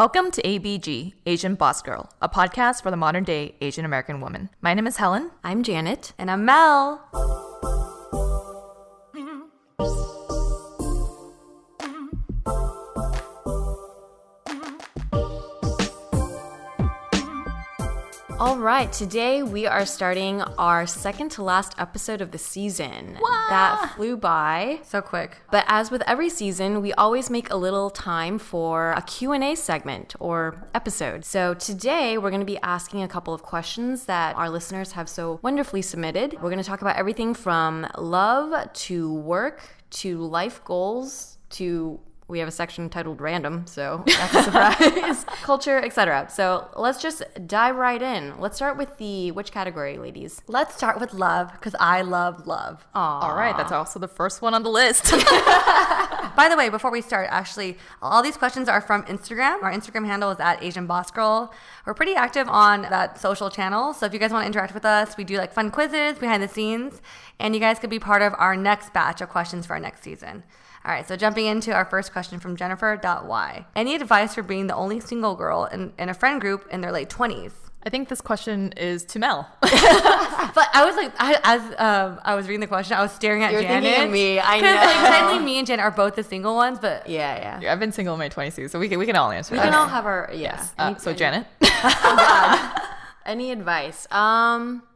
Welcome to ABG, Asian Boss Girl, a podcast for the modern day Asian American woman. My name is Helen. I'm Janet. And I'm Mel. All right, today we are starting our second to last episode of the season. Wow. That flew by. So quick. But as with every season, we always make a little time for a Q&A segment or episode. So today we're going to be asking a couple of questions that our listeners have so wonderfully submitted. We're going to talk about everything from love to work to life goals to... We have a section titled Random, so that's a surprise. Culture, etc. So let's just dive right in. Let's start with which category, ladies? Let's start with love, because I love love. Aww. All right, that's also the first one on the list. By the way, before we start, actually, all these questions are from Instagram. Our Instagram handle is at Asian Boss Girl. We're pretty active on that social channel, so if you guys want to interact with us, we do like fun quizzes behind the scenes, and you guys could be part of our next batch of questions for our next season. All right, so jumping into our first question from Jennifer.Y. Any advice for being the only single girl in a friend group in their late 20s? I think this question is to Mel. But I was like, as I was reading the question, I was staring at You're Janet. thinking of me, I know. Because like, technically me and Janet are both the single ones, but... Yeah. I've been single in my 20s too, so we can all answer We that. can all have our... Yeah. Yes. So Janet? Any advice?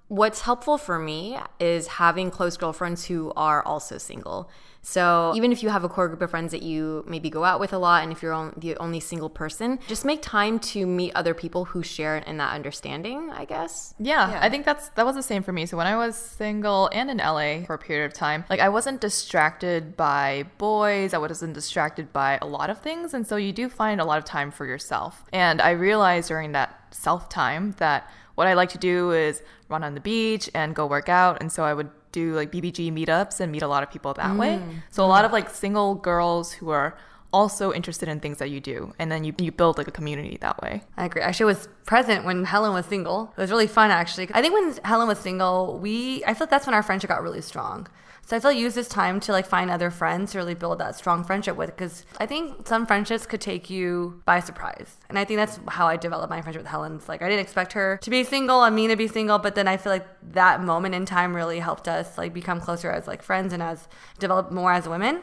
What's helpful for me is having close girlfriends who are also single. So even if you have a core group of friends that you maybe go out with a lot, and if you're the only single person, just make time to meet other people who share in that understanding, I guess. Yeah, I think that was the same for me. So when I was single and in LA for a period of time, like I wasn't distracted by boys, I wasn't distracted by a lot of things, and so you do find a lot of time for yourself. And I realized during that self time that what I like to do is run on the beach and go work out, and so I would do like BBG meetups and meet a lot of people that way. So a lot of like single girls who are also interested in things that you do, and then you build like a community that way. I agree. Actually, I was present when Helen was single. It was really fun, actually. I think when Helen was single, I feel like that's when our friendship got really strong. So I feel like use this time to like find other friends to really build that strong friendship with, because I think some friendships could take you by surprise. And I think that's how I developed my friendship with Helen. It's like I didn't expect her to be single and me to be single, but then I feel like that moment in time really helped us like become closer as like friends and as develop more as women.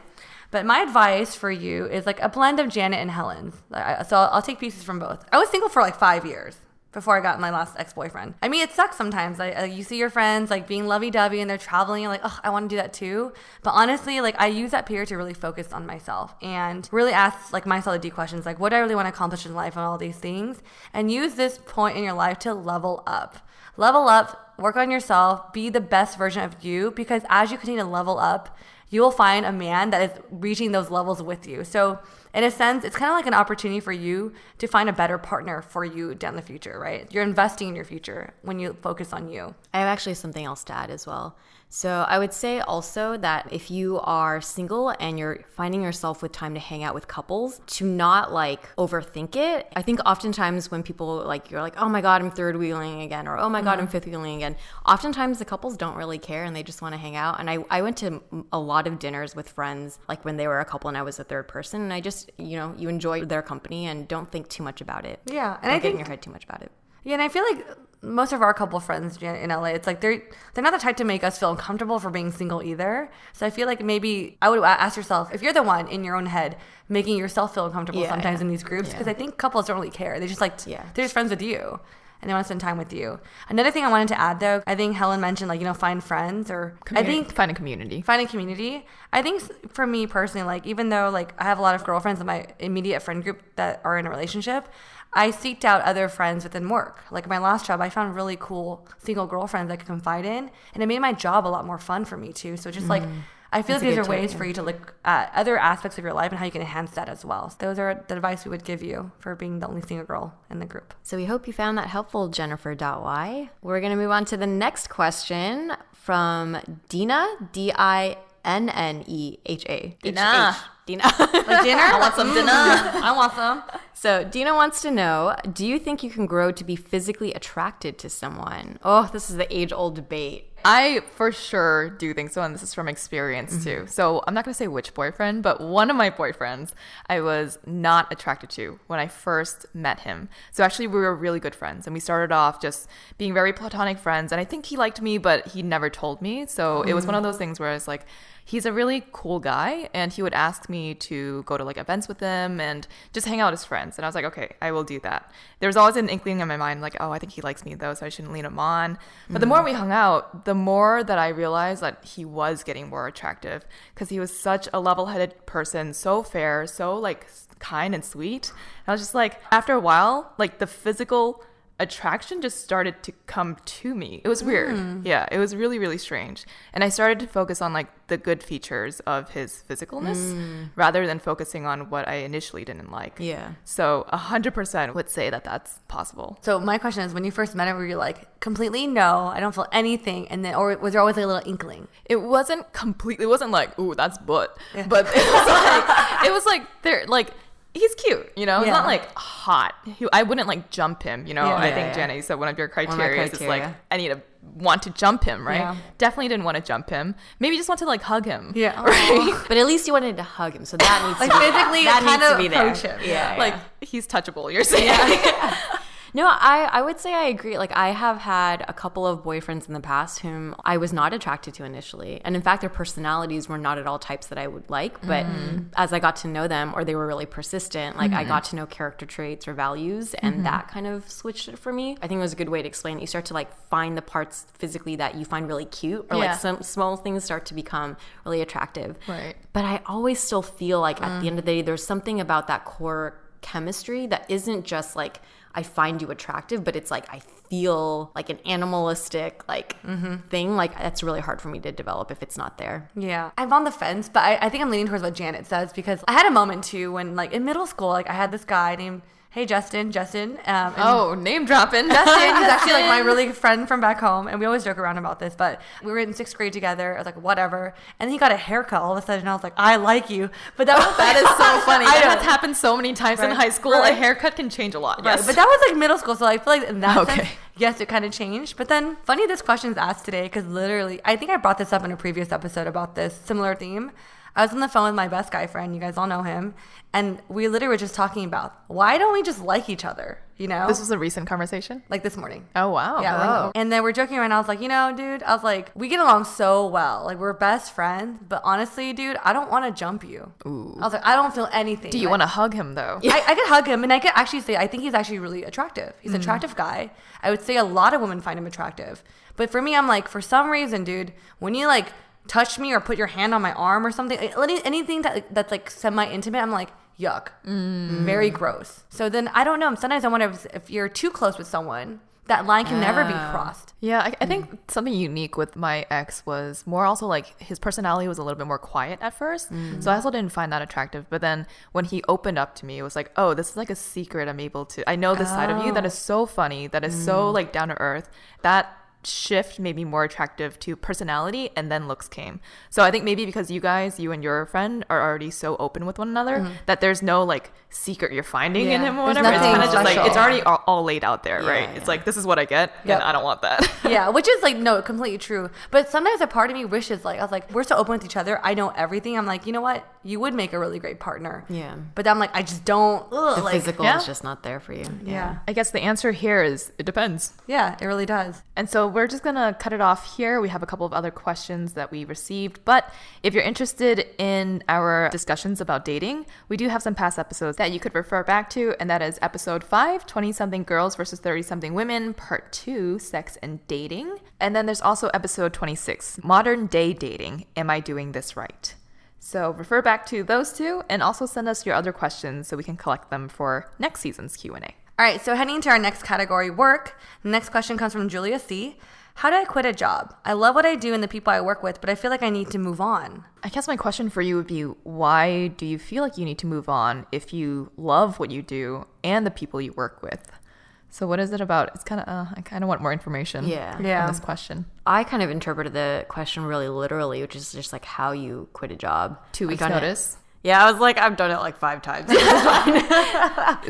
But my advice for you is like a blend of Janet and Helen's. So I'll take pieces from both. I was single for like 5 years before I got my last ex-boyfriend. I mean, it sucks sometimes. You see your friends like being lovey-dovey and they're traveling and like, oh, I want to do that too. But honestly, like I use that period to really focus on myself and really ask like myself the deep questions, like what do I really want to accomplish in life and all these things, and use this point in your life to level up. Level up, work on yourself, be the best version of you, because as you continue to level up, you will find a man that is reaching those levels with you. So in a sense, it's kind of like an opportunity for you to find a better partner for you down the future, right? You're investing in your future when you focus on you. I have actually something else to add as well. So I would say also that if you are single and you're finding yourself with time to hang out with couples, to not like overthink it. I think oftentimes when people like, you're like, oh my God, I'm third wheeling again, or oh my God, I'm fifth wheeling again. Oftentimes the couples don't really care and they just want to hang out. And I went to a lot of dinners with friends, like when they were a couple and I was a third person. And I just, you enjoy their company and don't think too much about it. Yeah. And don't I get think in your head too much about it. Yeah, and I feel like most of our couple friends in LA, it's like they're not the type to make us feel uncomfortable for being single either. So I feel like maybe I would ask yourself, if you're the one in your own head making yourself feel uncomfortable sometimes in these groups, because I think couples don't really care. They just they're just friends with you and they want to spend time with you. Another thing I wanted to add though, I think Helen mentioned find friends, or find a community. Find a community. I think for me personally, like even though like I have a lot of girlfriends in my immediate friend group that are in a relationship, I seeked out other friends within work. Like my last job, I found really cool single girlfriends I could confide in, and it made my job a lot more fun for me too. So just like, I feel like these are ways for you to look at other aspects of your life and how you can enhance that as well. So those are the advice we would give you for being the only single girl in the group. So we hope you found that helpful, Jennifer.Y. We're going to move on to the next question from Dina, Dinneha. Dina. Dina. Like dinner? I want some dinner. I want some. So Dina wants to know, do you think you can grow to be physically attracted to someone? Oh, this is the age-old debate. I for sure do think so, and this is from experience too. So I'm not going to say which boyfriend, but one of my boyfriends I was not attracted to when I first met him. So actually we were really good friends, and we started off just being very platonic friends, and I think he liked me, but he never told me. So it was one of those things where I was like, he's a really cool guy, and he would ask me to go to like events with him and just hang out as friends. And I was like, okay, I will do that. There was always an inkling in my mind like, oh, I think he likes me though, so I shouldn't lead him on. But the more we hung out, the more that I realized that he was getting more attractive, because he was such a level-headed person, so fair, so like kind and sweet. And I was just like, after a while, like the physical attraction just started to come to me. It was weird. Yeah, it was really, really strange. And I started to focus on like the good features of his physicalness rather than focusing on what I initially didn't like. Yeah. So 100% would say that that's possible. So my question is, when you first met him, were you like completely no, I don't feel anything, and then, or was there always like a little inkling? It wasn't like, ooh, that's butt. Yeah. But it was like they're like, he's cute, you know? He's not like hot. I wouldn't like jump him, you know? I think Jenna, you said one of your criteria is like, I need to want to jump him, right? Yeah. Definitely didn't want to jump him. Maybe just want to like hug him. Yeah. Right? But at least you wanted to hug him, so that needs like to be physically that kind needs of to be there. approach him. Yeah. Like he's touchable, you're saying. Yeah. No, I would say I agree. Like, I have had a couple of boyfriends in the past whom I was not attracted to initially. And in fact, their personalities were not at all types that I would like. But as I got to know them, or they were really persistent, like I got to know character traits or values, and that kind of switched it for me. I think it was a good way to explain it. You start to like find the parts physically that you find really cute, or like some small things start to become really attractive. Right. But I always still feel like at the end of the day, there's something about that core chemistry that isn't just like, I find you attractive, but it's like I feel like an animalistic like thing. Like that's really hard for me to develop if it's not there. Yeah. I'm on the fence, but I think I'm leaning towards what Janet says, because I had a moment too when like in middle school, like I had this guy named Justin. And Name dropping. Justin, he's actually like my really good friend from back home, and we always joke around about this, but we were in 6th grade together. I was like, whatever. And then he got a haircut all of a sudden, and I was like, I like you. But that was that is so funny. That has happened so many times in high school. Right. A haircut can change a lot. Right. Yes. But that was like middle school, so I feel like in that sense, yes, it kind of changed. But then funny this question is asked today, because literally, I think I brought this up in a previous episode about this similar theme. I was on the phone with my best guy friend. You guys all know him. And we literally were just talking about, why don't we just like each other? You know? This was a recent conversation? Like this morning. Oh, wow. Yeah. And then we're joking around. I was like, you know, dude, I was like, we get along so well. Like, we're best friends. But honestly, dude, I don't want to jump you. Ooh. I was like, I don't feel anything. Do you want to hug him, though? I could hug him. And I could actually say, I think he's actually really attractive. He's an attractive guy. I would say a lot of women find him attractive. But for me, I'm like, for some reason, dude, when you like touch me or put your hand on my arm or something, anything that's like semi-intimate, I'm like, yuck, very gross. So then I don't know, sometimes I wonder if you're too close with someone, that line can never be crossed. Yeah, I think something unique with my ex was more also like his personality was a little bit more quiet at first. So I also didn't find that attractive. But then when he opened up to me, it was like, oh, this is like a secret I know this side of you that is so funny, that is so like down to earth. That shift made me more attractive to personality, and then looks came. So I think maybe because you and your friend are already so open with one another that there's no like secret you're finding in him or whatever. It's kind of just like it's already all laid out there, right? It's like, this is what I get, and I don't want that. Yeah, which is like, no, completely true. But sometimes a part of me wishes, like, I was like, we're so open with each other, I know everything. I'm like, you know what, you would make a really great partner. Yeah. But I'm like, I just don't. The physical is just not there for you. Yeah. I guess the answer here is it depends. Yeah, it really does. And so we're just going to cut it off here. We have a couple of other questions that we received. But if you're interested in our discussions about dating, we do have some past episodes that you could refer back to. And that is episode 5, 20-something girls versus 30-something women, part 2, sex and dating. And then there's also episode 26, modern day dating. Am I doing this right? So refer back to those two, and also send us your other questions so we can collect them for next season's Q&A. All right, so heading to our next category, work. The next question comes from Julia C. How do I quit a job? I love what I do and the people I work with, but I feel like I need to move on. I guess my question for you would be, why do you feel like you need to move on if you love what you do and the people you work with? So what is it about? It's kind of, I kind of want more information on this question. I kind of interpreted the question really literally, which is just like how you quit a job. 2 weeks notice? Yeah, I was like, I've done it like 5 times.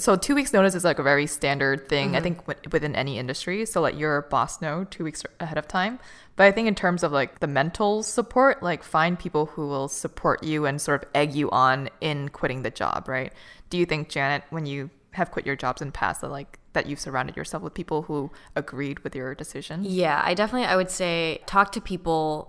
So 2 weeks notice is like a very standard thing, I think, within any industry. So let your boss know 2 weeks ahead of time. But I think in terms of like the mental support, like find people who will support you and sort of egg you on in quitting the job, right? Do you think, Janet, when you have quit your jobs in the past, that you've surrounded yourself with people who agreed with your decision? Yeah, I would say talk to people.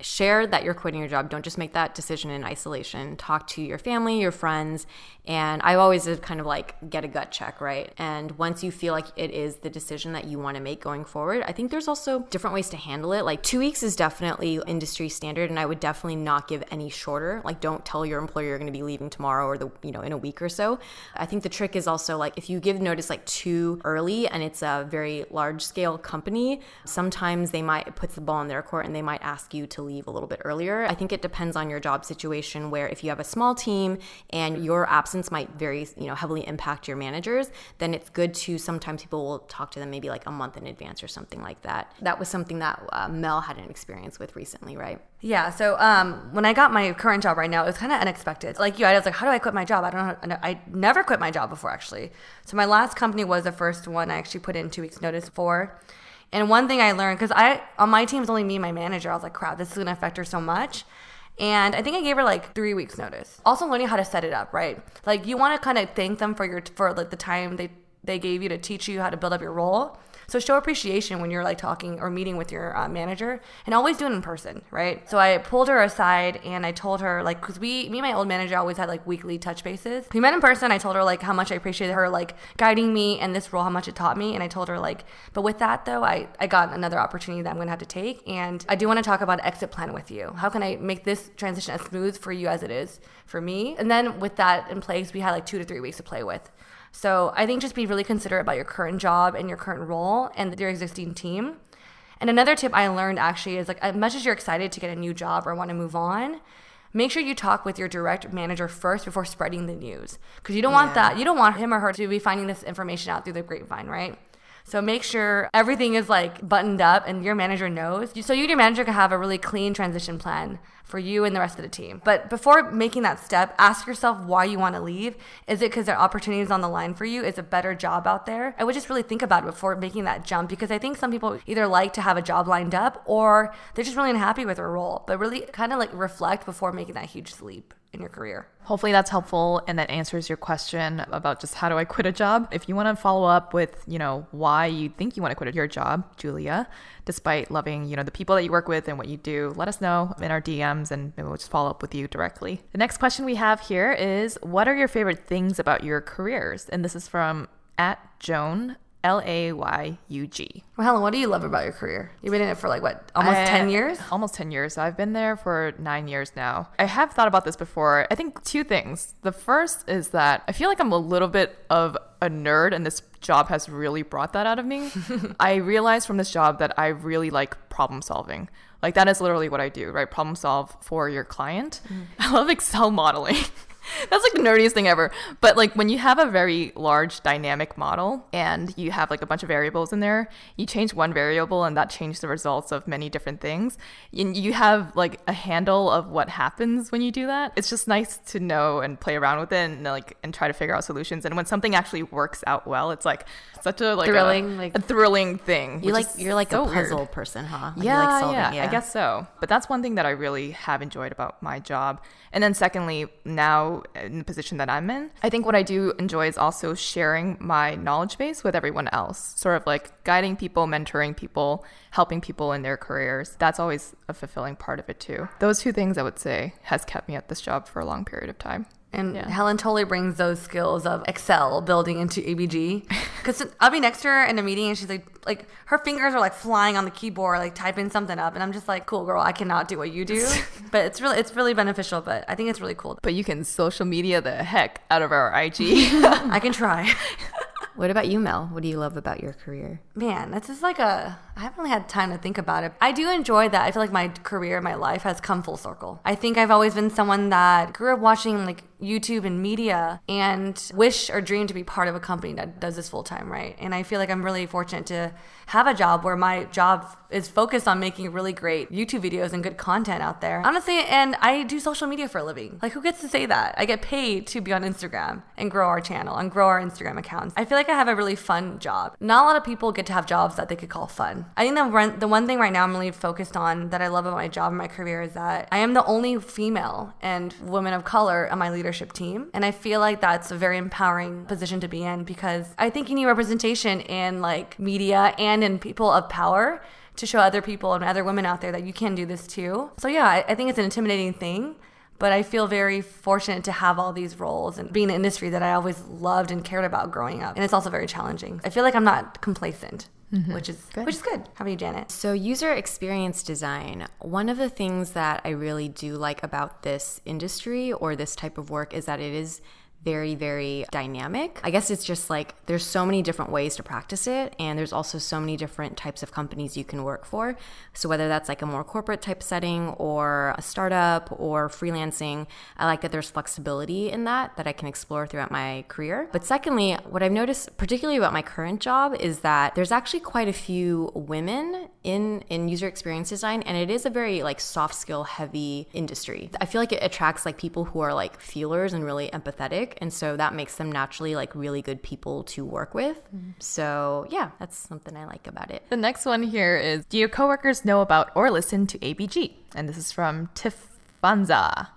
Share that you're quitting your job. Don't just make that decision in isolation. Talk to your family, your friends. And I always kind of like get a gut check, right? And once you feel like it is the decision that you want to make going forward, I think there's also different ways to handle it. Like 2 weeks is definitely industry standard, and I would definitely not give any shorter. Like don't tell your employer you're going to be leaving tomorrow or in a week or so. I think the trick is also like if you give notice like too early and it's a very large scale company, sometimes they might put the ball in their court and they might ask you to leave a little bit earlier. I think it depends on your job situation, where if you have a small team and your absence might very heavily impact your managers, then it's good to sometimes people will talk to them maybe like a month in advance or something like that. That was something that Mel had an experience with recently, right? Yeah, so when I got my current job right now, it was kind of unexpected. Like you, I was like, how do I quit my job? I don't know. I never quit my job before, actually. So my last company was the first one I actually put in 2 weeks notice for. And one thing I learned, because on my team, it's only me and my manager, I was like, crap, this is going to affect her so much. And I think I gave her like 3 weeks notice. Also learning how to set it up, right? Like you want to kind of thank them for like the time they gave you to teach you how to build up your role. So show appreciation when you're like talking or meeting with your manager, and always do it in person, right? So I pulled her aside and I told her like, because me and my old manager always had like weekly touch bases. We met in person. I told her like how much I appreciated her like guiding me in this role, how much it taught me. And I told her like, but with that though, I got another opportunity that I'm going to have to take. And I do want to talk about an exit plan with you. How can I make this transition as smooth for you as it is for me? And then with that in place, we had like 2 to 3 weeks to play with. So I think just be really considerate about your current job and your current role and your existing team. And another tip I learned actually is like, as much as you're excited to get a new job or want to move on, make sure you talk with your direct manager first before spreading the news. Because you don't want that. You don't want him or her to be finding this information out through the grapevine, right? So make sure everything is like buttoned up and your manager knows. So you and your manager can have a really clean transition plan for you and the rest of the team. But before making that step, ask yourself why you want to leave. Is it because there are opportunities on the line for you? Is a better job out there? I would just really think about it before making that jump, because I think some people either like to have a job lined up or they're just really unhappy with their role. But really kind of like reflect before making that huge leap in your career. Hopefully that's helpful and that answers your question about just how do I quit a job. If you want to follow up with, why you think you want to quit your job, Julia, despite loving, the people that you work with and what you do, let us know in our DMs and maybe we'll just follow up with you directly. The next question we have here is, what are your favorite things about your careers? And this is from @Joan Layug. Well, Helen, what do you love about your career? You've been in it for like, what, almost 10 years? Almost 10 years. I've been there for 9 years now. I have thought about this before. I think 2 things. The first is that I feel like I'm a little bit of a nerd, and this job has really brought that out of me. I realized from this job that I really like problem solving. Like that is literally what I do, right? Problem solve for your client. I love Excel modeling. That's like the nerdiest thing ever. But like when you have a very large dynamic model and you have like a bunch of variables in there, you change one variable and that changes the results of many different things. And you have like a handle of what happens when you do that. It's just nice to know and play around with it and try to figure out solutions. And when something actually works out well, it's like such a thrilling thing. You're like so a puzzle weird. Person, huh? Like Yeah, you like solving, I guess so. But that's one thing that I really have enjoyed about my job. And then secondly, now in the position that I'm in, I think what I do enjoy is also sharing my knowledge base with everyone else, sort of like guiding people, mentoring people, helping people in their careers. That's always a fulfilling part of it too. Those 2 things I would say has kept me at this job for a long period of time. And Helen totally brings those skills of Excel building into ABG. Because I'll be next to her in a meeting and she's like her fingers are like flying on the keyboard, like typing something up. And I'm just like, cool, girl, I cannot do what you do. But it's really beneficial. But I think it's really cool. But you can social media the heck out of our IG. I can try. What about you, Mel? What do you love about your career? Man, that's just like I haven't really had time to think about it. I do enjoy that. I feel like my career, my life has come full circle. I think I've always been someone that grew up watching like YouTube and media and wish or dream to be part of a company that does this full time, right? And I feel like I'm really fortunate to have a job where my job is focused on making really great YouTube videos and good content out there. Honestly, and I do social media for a living. Like, who gets to say that? I get paid to be on Instagram and grow our channel and grow our Instagram accounts. I feel like I have a really fun job. Not a lot of people get to have jobs that they could call fun. I think the one thing right now I'm really focused on that I love about my job and my career is that I am the only female and woman of color on my leadership team. And I feel like that's a very empowering position to be in, because I think you need representation in like media and in people of power to show other people and other women out there that you can do this too. So yeah, I think it's an intimidating thing, but I feel very fortunate to have all these roles and be in an industry that I always loved and cared about growing up. And it's also very challenging. I feel like I'm not complacent. Which is good. How about you, Janet? So user experience design, one of the things that I really do like about this industry or this type of work is that it is very, very dynamic. I guess it's just like there's so many different ways to practice it, and there's also so many different types of companies you can work for. So whether that's like a more corporate type setting or a startup or freelancing, I like that there's flexibility in that I can explore throughout my career. But secondly, what I've noticed particularly about my current job is that there's actually quite a few women in user experience design, and it is a very like soft skill heavy industry. I feel like it attracts like people who are like feelers and really empathetic. And so that makes them naturally like really good people to work with. So yeah, that's something I like about it. The next one here is, do your coworkers know about or listen to ABG? And this is from Tifanza.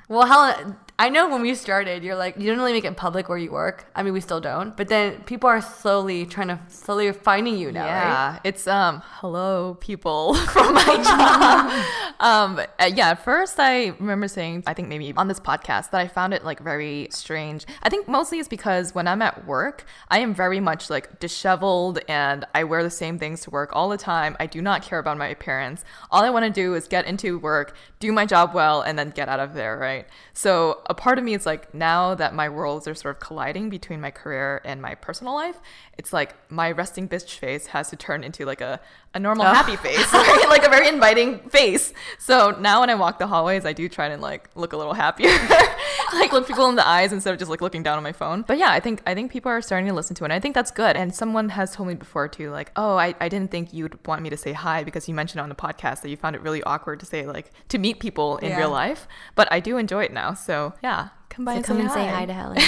Well, Helen, I know when we started, you're like, you didn't really make it public where you work. I mean, we still don't. But then people are slowly finding you now, right? It's, hello, people from my job. At first I remember saying, I think maybe on this podcast, that I found it like very strange. I think mostly it's because when I'm at work, I am very much like disheveled and I wear the same things to work all the time. I do not care about my appearance. All I want to do is get into work, do my job well, and then get out of there, right? So a part of me is like, now that my worlds are sort of colliding between my career and my personal life, it's like my resting bitch face has to turn into like a normal happy face, right? Like a very inviting face. So now when I walk the hallways, I do try to like look a little happier, like look people in the eyes instead of just like looking down on my phone. But yeah, I think people are starting to listen to it, and I think that's good. And someone has told me before too, like, oh, I didn't think you'd want me to say hi because you mentioned on the podcast that you found it really awkward to say like to meet people in real life, but I do enjoy it now. So yeah, come and say hi to Helen.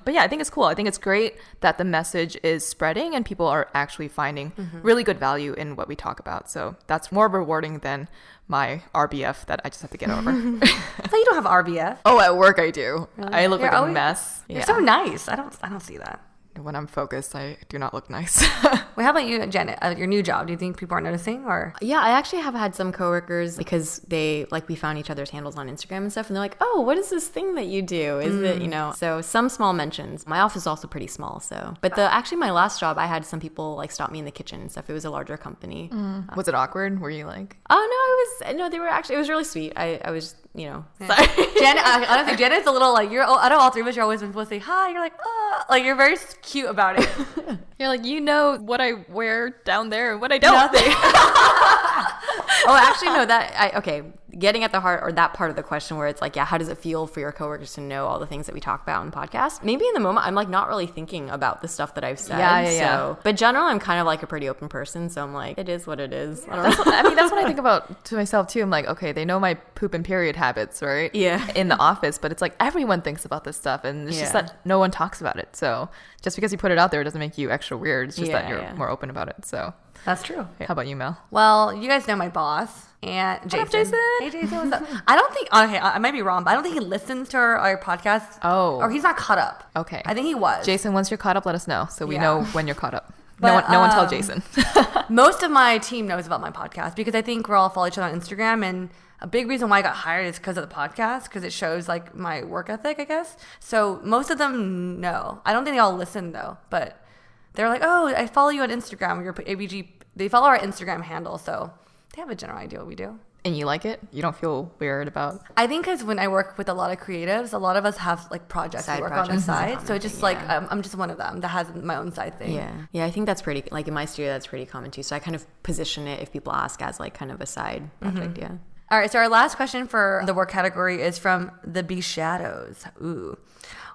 But yeah, I think it's cool. I think it's great that the message is spreading and people are actually finding really good value in what we talk about. So that's more rewarding than my RBF that I just have to get over. So you don't have RBF? Oh, at work I do. Really? I look like a mess. You're so nice. I don't see that. When I'm focused, I do not look nice. Well, how about you, Janet? Your new job, do you think people are noticing, or? Yeah, I actually have had some coworkers, because they like, we found each other's handles on Instagram and stuff, and they're like, oh, what is this thing that you do? Is it, you know? So some small mentions. My office is also pretty small, so. But actually my last job, I had some people like stop me in the kitchen and stuff. It was a larger company. Was it awkward? Were you like? Oh no, they were actually, it was really sweet. I was, you know. Sorry. Janet, honestly, Janet's a little like, out of all three of us, you're always supposed to say hi. You're like, oh, like you're very cute about it. You're like, you know what I wear down there and what I don't. Nothing. Oh, actually, no, getting at the heart, or that part of the question where it's like, yeah, how does it feel for your coworkers to know all the things that we talk about in podcasts? Maybe in the moment, I'm like not really thinking about the stuff that I've said. Yeah. But generally, I'm kind of like a pretty open person. So I'm like, it is what it is. I don't know. That's what I think about to myself too. I'm like, okay, they know my poop and period habits, right? Yeah. In the office, but it's like everyone thinks about this stuff, and it's just that no one talks about it. So just because you put it out there, it doesn't make you extra weird. It's just that you're more open about it. So that's true. How about you, Mel? Well, you guys know my boss. And Jason. What up, Jason? Hey, Jason, what's up? I don't think, okay, I might be wrong, but I don't think he listens to our podcast. Oh. Or he's not caught up. Okay. I think he was. Jason, once you're caught up, let us know so we know when you're caught up. But, no one tell Jason. Most of my team knows about my podcast because I think we're all follow each other on Instagram, and a big reason why I got hired is because of the podcast, because it shows like my work ethic, I guess. So most of them know. I don't think they all listen though, but they're like, oh, I follow you on Instagram. Your ABG. They follow our Instagram handle, so they have a general idea what we do. And you like it? You don't feel weird about? I think because when I work with a lot of creatives, a lot of us have like projects we work on the side. So it's just like, I'm just one of them that has my own side thing. Yeah, I think that's pretty, like in my studio, that's pretty common too. So I kind of position it, if people ask, as like kind of a side project, All right, so our last question for the work category is from the B Shadows. Ooh.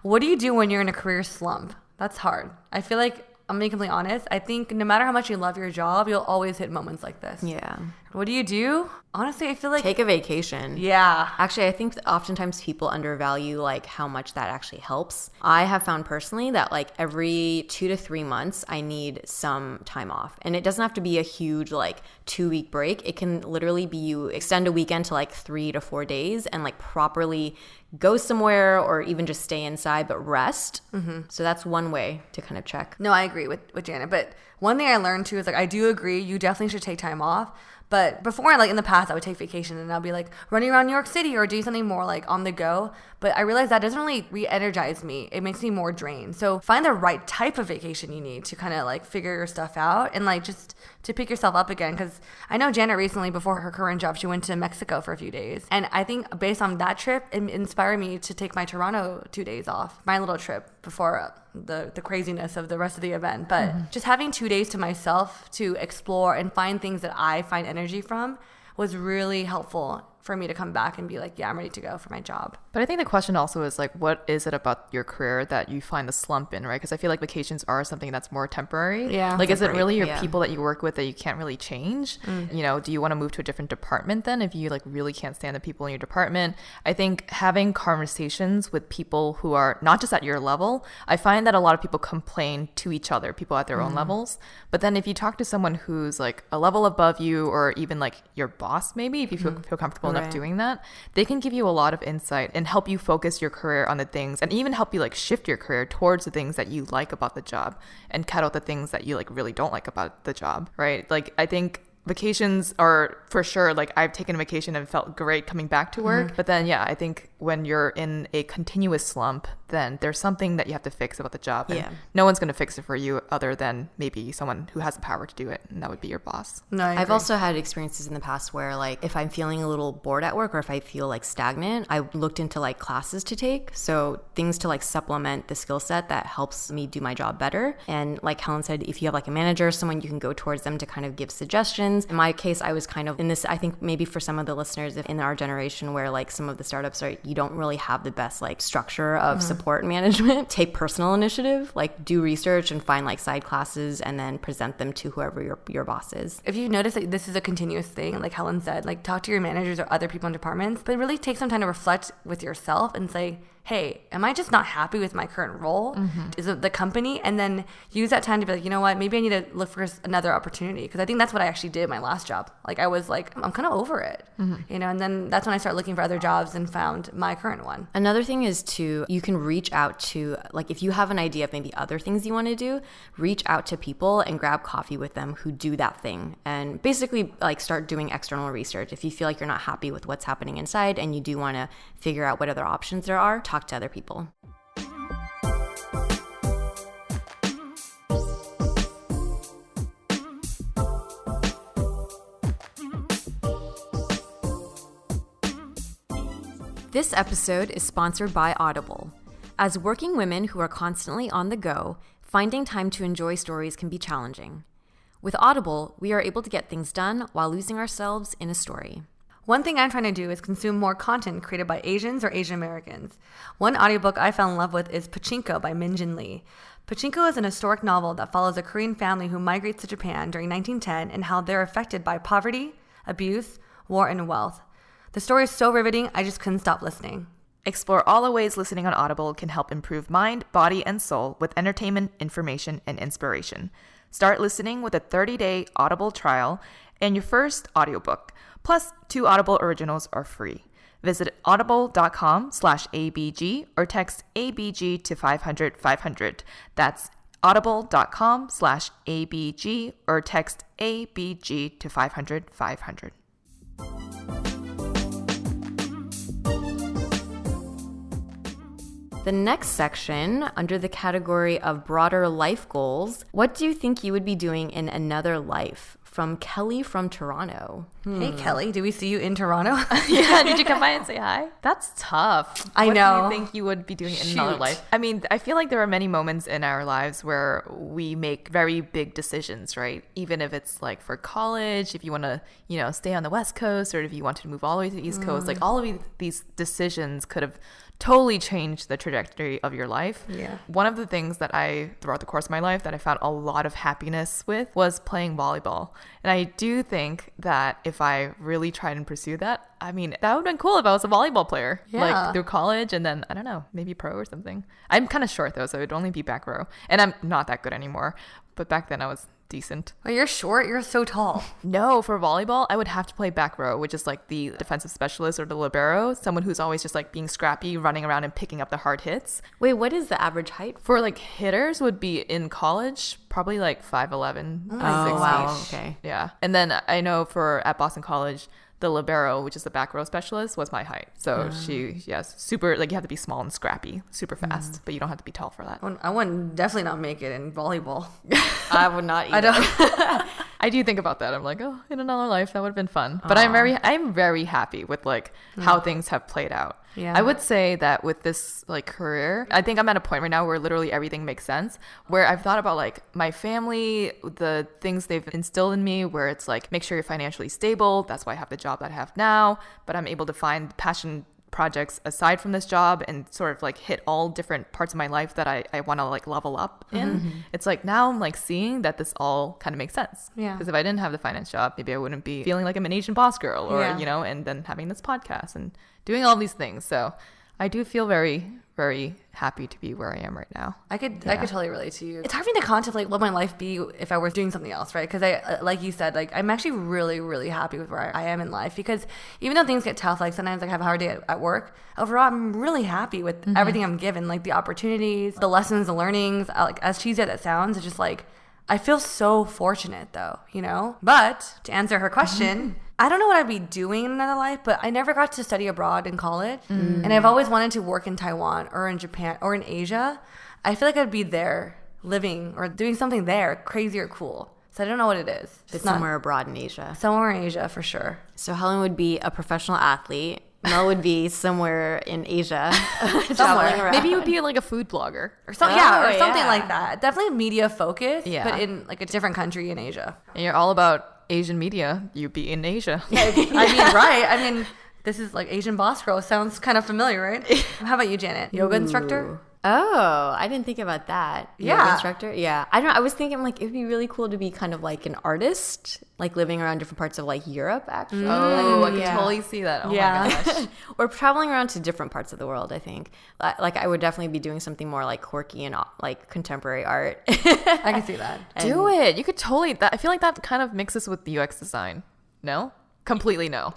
What do you do when you're in a career slump? That's hard. I feel like, I'm being completely honest, I think no matter how much you love your job, you'll always hit moments like this. Yeah. What do you do? Honestly, I feel like... Take a vacation. Yeah. Actually, I think oftentimes people undervalue like how much that actually helps. I have found personally that like every 2 to 3 months, I need some time off. And it doesn't have to be a huge like 2-week break. It can literally be you extend a weekend to like 3 to 4 days and like properly go somewhere or even just stay inside but rest. So that's one way to kind of check. No, I agree with Janet. But one thing I learned too is like, I do agree, you definitely should take time off. But before, like in the past, I would take vacation and I'll be like running around New York City or do something more like on the go. But I realized that doesn't really re-energize me. It makes me more drained. So find the right type of vacation you need to kind of like figure your stuff out and like just to pick yourself up again. Because I know Janet recently, before her current job, she went to Mexico for a few days. And I think based on that trip, it inspired me to take my Toronto 2 days off, my little trip before the craziness of the rest of the event. But just having 2 days to myself to explore and find things that I find energy from was really helpful for me to come back and be like, yeah, I'm ready to go for my job. But I think the question also is like, what is it about your career that you find the slump in, right? Because I feel like vacations are something that's more temporary. Yeah. Like, is it really your Yeah. people that you work with that you can't really change? You know, do you want to move to a different department then if you like really can't stand the people in your department? I think having conversations with people who are not just at your level, I find that a lot of people complain to each other, people at their own levels. But then if you talk to someone who's like a level above you or even like your boss, maybe if you feel comfortable enough Right. doing that, they can give you a lot of insight and help you focus your career on the things and even help you like shift your career towards the things that you like about the job and cut out the things that you like really don't like about the job, right? Like I think vacations are for sure, like I've taken a vacation and felt great coming back to work. But then, yeah, I think when you're in a continuous slump, then there's something that you have to fix about the job. And Yeah. no one's going to fix it for you other than maybe someone who has the power to do it. And that would be your boss. No, I I've agree. also had experiences in the past where like if I'm feeling a little bored at work or if I feel like stagnant, I looked into like classes to take. So things to like supplement the skill set that helps me do my job better. And like Helen said, if you have like a manager, someone you can go towards them to kind of give suggestions. In my case, I was kind of in this, I think maybe for some of the listeners if in our generation where like some of the startups are, you don't really have the best like structure of support management, take personal initiative, like do research and find like side classes and then present them to whoever your boss is. If you notice that this is a continuous thing, like Helen said, like talk to your managers or other people in departments, but really take some time to reflect with yourself and say, hey, am I just not happy with my current role? Is it the company? And then use that time to be like, you know what, maybe I need to look for another opportunity. Because I think that's what I actually did my last job. Like I was like, I'm kind of over it, you know, and then that's when I started looking for other jobs and found my current one. Another thing is you can reach out to, like if you have an idea of maybe other things you want to do, reach out to people and grab coffee with them who do that thing. And basically like start doing external research. If you feel like you're not happy with what's happening inside and you do want to figure out what other options there are, talk to other people. This episode is sponsored by Audible. As working women who are constantly on the go, finding time to enjoy stories can be challenging. With Audible, we are able to get things done while losing ourselves in a story. One thing I'm trying to do is consume more content created by Asians or Asian Americans. One audiobook I fell in love with is Pachinko by Min Jin Lee. Pachinko is an historic novel that follows a Korean family who migrates to Japan during 1910 and how they're affected by poverty, abuse, war, and wealth. The story is so riveting, I just couldn't stop listening. Explore all the ways listening on Audible can help improve mind, body, and soul with entertainment, information, and inspiration. Start listening with a 30-day Audible trial and your first audiobook. Plus, 2 Audible originals are free. Visit audible.com/ABG or text ABG to 500 500. That's audible.com/ABG or text ABG to 500 500. The next section, under the category of broader life goals, what do you think you would be doing in another life? from Kelly from Toronto. Hey, Kelly, do we see you in Toronto? Yeah, did you come by and say hi? That's tough. I What know. do you think you would be doing in another life? I mean, I feel like there are many moments in our lives where we make very big decisions, right? Even if it's like for college, if you want to, stay on the West Coast, or if you want to move all the way to the East Coast, like all of these decisions could have totally changed the trajectory of your life. Yeah. One of the things that throughout the course of my life, that I found a lot of happiness with was playing volleyball. And I do think that if I really tried and pursued that, I mean, that would have been cool if I was a volleyball player, like through college, and then, I don't know, maybe pro or something. I'm kind of short though, so it'd only be back row. And I'm not that good anymore. But back then I was decent. Well, you're short. You're so tall. No, for volleyball, I would have to play back row, which is like the defensive specialist or the libero, someone who's always just like being scrappy, running around and picking up the hard hits. Wait, what is the average height? For like hitters would be in college, probably like 5'11", 6 wow, feet. okay. Yeah. And then I know at Boston College, the libero, which is the back row specialist, was my height. So super, like you have to be small and scrappy, super fast, but you don't have to be tall for that. I wouldn't definitely not make it in volleyball. I would not either. I don't. I do think about that. I'm like, oh, in another life, that would have been fun. But I'm very happy with like how things have played out. Yeah. I would say that with this like career, I think I'm at a point right now where literally everything makes sense, where I've thought about like my family, the things they've instilled in me, where it's like, make sure you're financially stable. That's why I have the job that I have now, but I'm able to find passion projects aside from this job and sort of like hit all different parts of my life that I want to like level up in. It's like now I'm like seeing that this all kind of makes sense. Yeah. Because if I didn't have the finance job, maybe I wouldn't be feeling like I'm an Asian boss girl or, Yeah. and then having this podcast and doing all these things. So I do feel very, very happy to be where I am right now. I could totally relate to you. It's hard for me to contemplate what my life be if I were doing something else, right? Because like you said, like I'm actually really, really happy with where I am in life. Because even though things get tough, like sometimes I have a hard day at work, overall I'm really happy with everything I'm given, like the opportunities, the lessons, the learnings. Like as cheesy as that sounds, it's just like I feel so fortunate though, But to answer her question. I don't know what I'd be doing in another life, but I never got to study abroad in college. And I've always wanted to work in Taiwan or in Japan or in Asia. I feel like I'd be there living or doing something there, crazy or cool. So I don't know what it is. It's somewhere abroad in Asia. Somewhere in Asia for sure. So Helen would be a professional athlete. Mel would be somewhere in Asia, traveling around. Maybe you would be like a food blogger. Or something like that. Definitely media focused, but in like a different country in Asia. And you're all about Asian media, you'd be in Asia. Right. I mean, this is like Asian boss girl. Sounds kind of familiar, right? How about you, Janet? Yoga instructor? Oh, I didn't think about that. Yeah. Yoga instructor? Yeah. I don't know. I was thinking like it would be really cool to be kind of like an artist, like living around different parts of like Europe, actually. Oh, I can totally see that. Oh my gosh. Or traveling around to different parts of the world, I think. Like I would definitely be doing something more like quirky and like contemporary art. I can see that. Do it. You could totally, I feel like that kind of mixes with UX design. No? Completely no.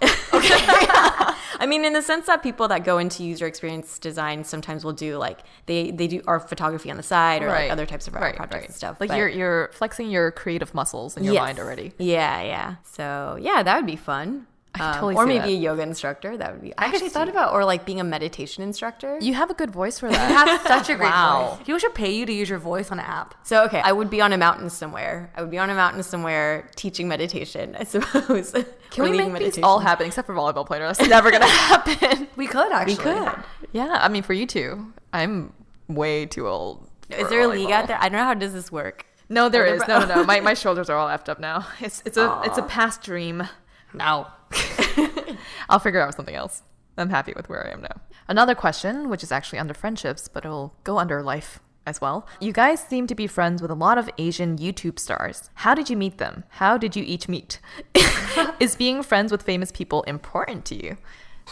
I mean, in the sense that people that go into user experience design sometimes will do like they do art photography on the side or like other types of art projects and stuff. Like you're flexing your creative muscles in your mind already. Yeah. So yeah, that would be fun. Totally or see maybe that. a yoga instructor. That would be. I actually thought about or like being a meditation instructor. You have a good voice for You that. have such a great voice. People should pay you to use your voice on an app. So okay, I would be on a mountain somewhere. Teaching meditation, I suppose. Can we make these all happen except for volleyball player? That's never gonna happen. We could actually. We could. Yeah, I mean for you two, I'm way too old. Is there a league out there? I don't know how does this work. No, there is. No. My shoulders are all effed up now. It's a past dream. No. I'll figure out something else. I'm happy with where I am now. Another question, which is actually under friendships, but it'll go under life as well. You guys seem to be friends with a lot of Asian YouTube stars. How did you meet them? How did you each meet? Is being friends with famous people important to you?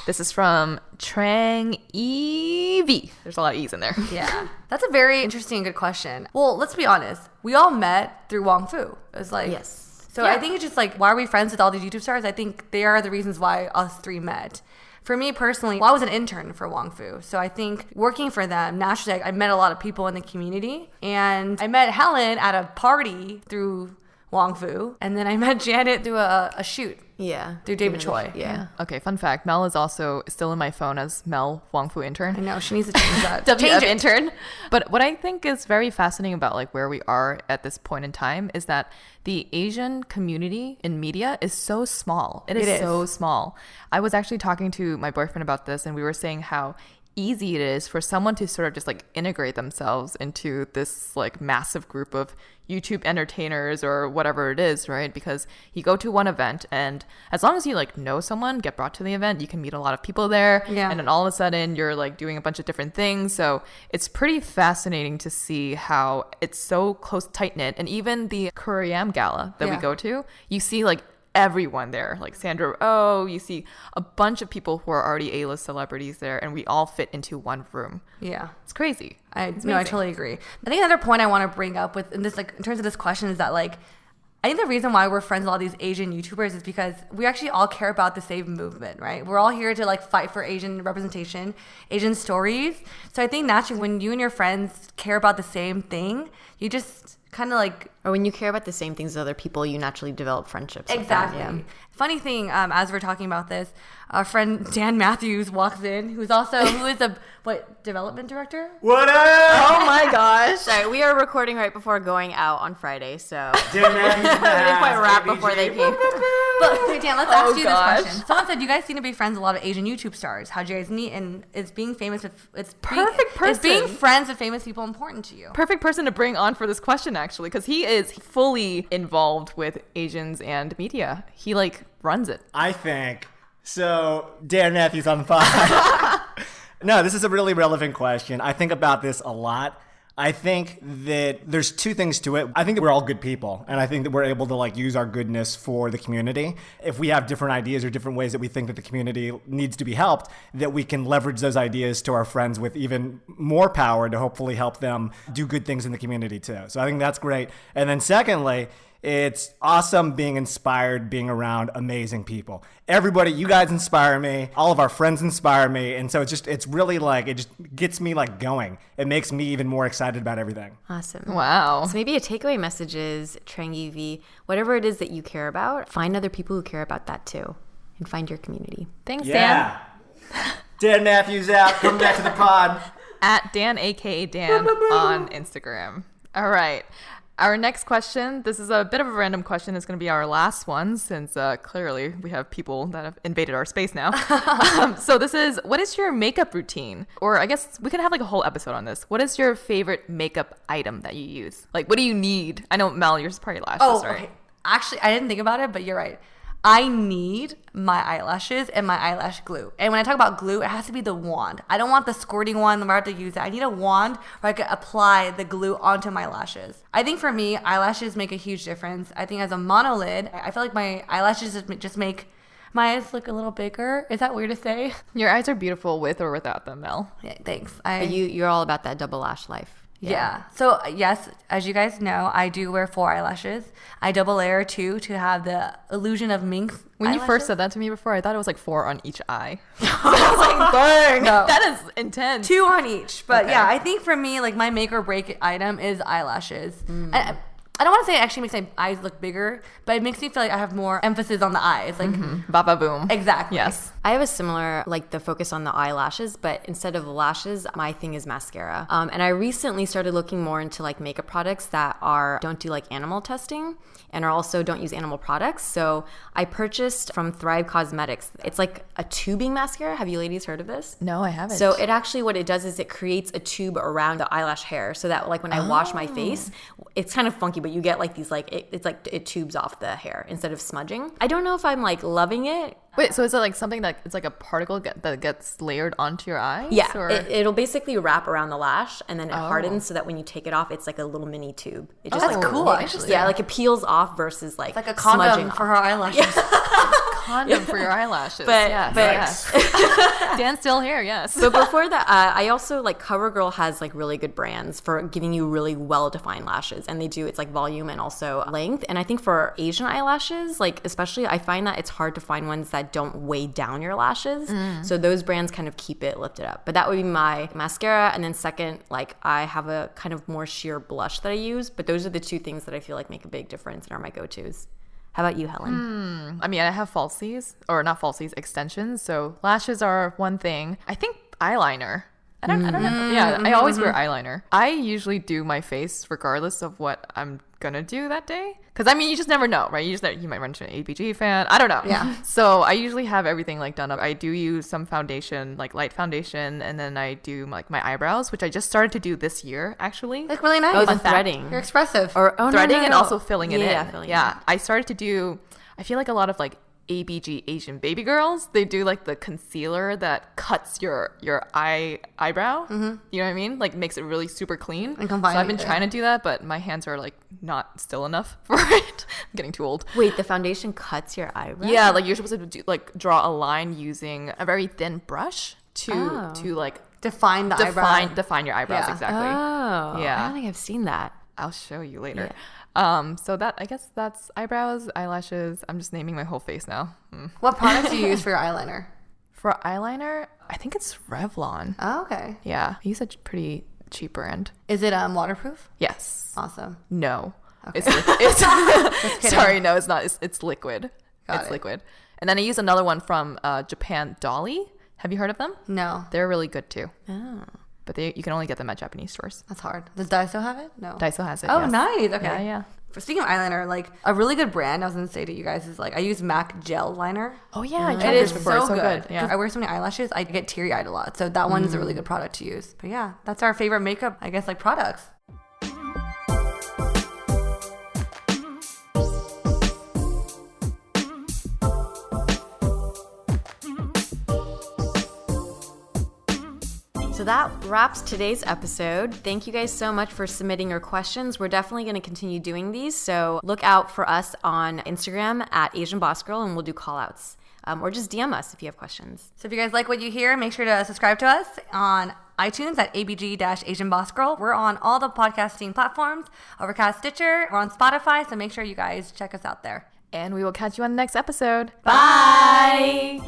This is from Trang EV. There's a lot of E's in there. Yeah. That's a very interesting and good question. Well, let's be honest. We all met through Wong Fu. It was like... Yes. So I think it's just like, why are we friends with all these YouTube stars? I think they are the reasons why us three met. For me personally, I was an intern for Wong Fu. So I think working for them, naturally, I met a lot of people in the community. And I met Helen at a party through Wong Fu. And then I met Janet through a shoot Yeah. through David Choi. Yeah. Okay, fun fact. Mel is also still in my phone as Mel Wong Fu intern. I know, she needs to change that. WF intern. But what I think is very fascinating about like where we are at this point in time is that the Asian community in media is so small. It is so small. I was actually talking to my boyfriend about this, and we were saying how easy it is for someone to sort of just like integrate themselves into this like massive group of YouTube entertainers or whatever it is, right? Because you go to one event, and as long as you like know someone, get brought to the event, you can meet a lot of people there. Yeah. And then all of a sudden you're like doing a bunch of different things. So it's pretty fascinating to see how it's so close, tight knit. And even the Korean gala that we go to, you see like everyone there, like Sandra Oh, you see a bunch of people who are already A-list celebrities there, and we all fit into one room. Yeah. It's crazy. I totally agree. I think another point I want to bring up with in this, like, in terms of this question is that, like, I think the reason why we're friends with all these Asian YouTubers is because we actually all care about the same movement, right? We're all here to like fight for Asian representation, Asian stories. So I think naturally when you and your friends care about the same thing, you just kind of like... Or when you care about the same things as other people, you naturally develop friendships. Exactly. With them, yeah. Funny thing, as we're talking about this, our friend Dan Matthews walks in, who is a development director? What up? Oh my gosh. Sorry, we are recording right before going out on Friday, so we didn't quite wrap before they came. But Dan, let's ask you gosh. this question. Someone said you guys seem to be friends with a lot of Asian YouTube stars. How'd you guys meet? And is being famous with Perfect Is being person. friends with famous people important to you? Perfect person to bring on for this question, actually, because he is fully involved with Asians and media. He like runs it. I think so. Dan Matthews on the pod. No, this is a really relevant question. I think about this a lot. I think that there's two things to it. I think that we're all good people, and I think that we're able to like use our goodness for the community. If we have different ideas or different ways that we think that the community needs to be helped, that we can leverage those ideas to our friends with even more power to hopefully help them do good things in the community too. So I think that's great. And then secondly, it's awesome being inspired, being around amazing people. Everybody, you guys inspire me. All of our friends inspire me. And so it's really like, it just gets me like going. It makes me even more excited about everything. Awesome. Wow. So maybe a takeaway message is, Trangy V, whatever it is that you care about, find other people who care about that too, and find your community. Thanks, Yeah. Dan Matthews out. Come back to the pod. At Dan, aka Dan, on Instagram. All right. Our next question, this is a bit of a random question. It's going to be our last one since clearly we have people that have invaded our space now. So this is, what is your makeup routine? Or I guess we can have like a whole episode on this. What is your favorite makeup item that you use? Like, what do you need? I know, Mel, yours is probably lashes, right? Okay. Actually, I didn't think about it, but you're right. I need my eyelashes and my eyelash glue. And when I talk about glue, it has to be the wand. I don't want the squirting one where I have to use it. I need a wand where I can apply the glue onto my lashes. I think for me, eyelashes make a huge difference. I think as a monolid, I feel like my eyelashes just make my eyes look a little bigger. Is that weird to say? Your eyes are beautiful with or without them, Mel. Yeah, thanks. But you're all about that double lash life. Yeah. So yes, as you guys know, I do wear 4 eyelashes. I double layer 2 to have the illusion of minx. When you eyelashes. first said that to me before, I thought it was like 4 on each eye. I was like, burn. No. That is intense. 2 on each. But Okay. yeah, I think for me, like my make or break item is eyelashes. I don't want to say it actually makes my eyes look bigger, but it makes me feel like I have more emphasis on the eyes. Like, Baba boom. exactly. Yes. I have a similar, like the focus on the eyelashes, but instead of lashes, my thing is mascara. And I recently started looking more into like makeup products that don't do like animal testing and are also don't use animal products. So I purchased from Thrive Cosmetics. It's like a tubing mascara. Have you ladies heard of this? No, I haven't. So it actually, what it does is it creates a tube around the eyelash hair so that like when I wash my face, it's kind of funky, but you get like these like, it's like it tubes off the hair instead of smudging. I don't know if I'm like loving it. Wait, so is it like something that it's like a particle that gets layered onto your eyes? Yeah, Or? it'll basically wrap around the lash and then it hardens so that when you take it off, it's like a little mini tube. It just That's like cool, actually. Yeah, like it peels off versus like Like a condom smudging for off. her eyelashes. Condom for your eyelashes. But- yes, but- yes. Dan's still here, yes. But before that, I also like CoverGirl has like really good brands for giving you really well-defined lashes, and it's like volume and also length. And I think for Asian eyelashes, like especially, I find that it's hard to find ones that don't weigh down your lashes. So those brands kind of keep it lifted up. But that would be my mascara. And then second, like I have a kind of more sheer blush that I use. But those are the 2 things that I feel like make a big difference and are my go-tos. How about you, Helen? I mean, I have falsies, or not falsies, extensions. So lashes are one thing. I think eyeliner. I don't know. Yeah, I always wear eyeliner. I usually do my face regardless of what I'm gonna do that day. Because, I mean, you just never know, right? You might run into an ABG fan. I don't know. Yeah. So I usually have everything like done up. I do use some foundation, like light foundation, and then I do like my eyebrows, which I just started to do this year, actually. Like really nice. Oh, the Fun fact. threading. You're expressive. Or Threading and also filling it in. Yeah, filling it Yeah. I started to do, I feel like a lot of like ABG Asian baby girls, they do like the concealer that cuts your eyebrow. You know what I mean? Like makes it really super clean. And So I've been trying to do that, but my hands are like not still enough for it. I'm getting too old. Wait, the foundation cuts your eyebrow? Yeah, like you're supposed to do, like draw a line using a very thin brush to like define the eyebrow. define your eyebrows. Yeah. Exactly. Oh, Yeah. I don't think I've seen that. I'll show you later. So that, I guess that's eyebrows, eyelashes. I'm just naming my whole face now. What products do you use for your eyeliner? For eyeliner, I think it's Revlon. Oh, okay. Yeah, I use a pretty cheap brand. Is it waterproof? Yes. Awesome. No. Okay. It's sorry, no, it's not. It's liquid. Got It's it. liquid. And then I use another one from Japan, Dolly. Have you heard of them? No, They're really good too. Oh. But you can only get them at Japanese stores. that's hard. Does Daiso have it? No. Daiso has it. Oh, yes. nice. Okay. Yeah, yeah. For speaking of eyeliner, like a really good brand I was gonna say to you guys is like I use MAC gel liner. Oh yeah, I It tried is this before. so It's good. Yeah. I wear so many eyelashes, I get teary eyed a lot. So that one is a really good product to use. But yeah, that's our favorite makeup, I guess, like products. So that wraps today's episode. Thank you guys so much for submitting your questions. We're definitely going to continue doing these. So look out for us on Instagram at Asian Boss Girl, and we'll do call outs. Or just DM us if you have questions. So if you guys like what you hear, make sure to subscribe to us on iTunes at ABG-Asian Boss Girl. We're on all the podcasting platforms, Overcast, Stitcher. We're on Spotify, so make sure you guys check us out there. And we will catch you on the next episode. Bye.